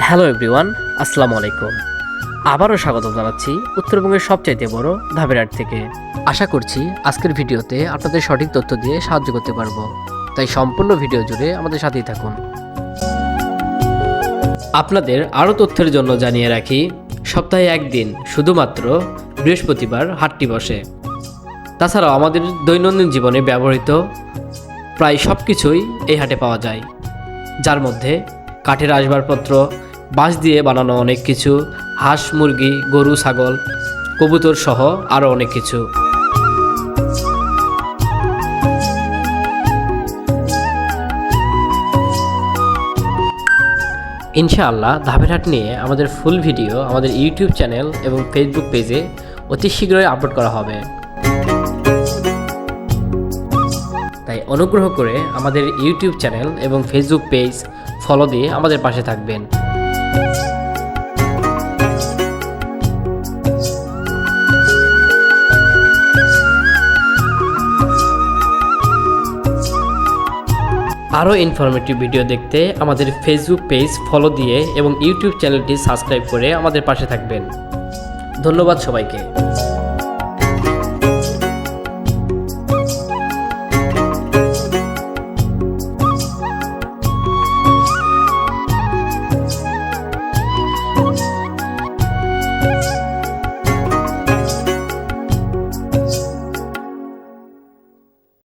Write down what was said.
Hello everyone, আসসালামু আলাইকুম। আবারও স্বাগত জানাচ্ছি উত্তরবঙ্গের সবচাইতে বড় ধাবেরহাট থেকে। আশা করছি আজকের ভিডিওতে আপনাদের সঠিক তথ্য দিয়ে সাহায্য করতে পারবো, তাই সম্পূর্ণ ভিডিও জুড়ে আমাদের সাথেই থাকুন। আপনাদের আরও তথ্যের জন্য জানিয়ে রাখি, সপ্তাহে একদিন শুধুমাত্র বৃহস্পতিবার হাটটি বসে। তাছাড়াও আমাদের দৈনন্দিন জীবনে ব্যবহৃত প্রায় সব কিছুই এই হাটে পাওয়া যায়, যার মধ্যে কাঠের আসবাবপত্র, বাঁশ দিয়ে বানানো অনেক কিছু, হাঁস, মুরগি, গরু, ছাগল, কবুতর সহ আরও অনেক কিছু। ইনশাআল্লাহ ধাবেরহাট নিয়ে আমাদের ফুল ভিডিও আমাদের ইউটিউব চ্যানেল এবং ফেসবুক পেজে অতি শীঘ্রই আপলোড করা হবে, তাই অনুগ্রহ করে আমাদের ইউটিউব চ্যানেল এবং ফেসবুক পেজ ফলো দিয়ে আমাদের পাশে থাকবেন। আরও ইনফরমেটিভ ভিডিও দেখতে আমাদের ফেসবুক পেজ ফলো দিয়ে এবং ইউটিউব চ্যানেলটি সাবস্ক্রাইব করে আমাদের পাশে থাকবেন। ধন্যবাদ সবাইকে।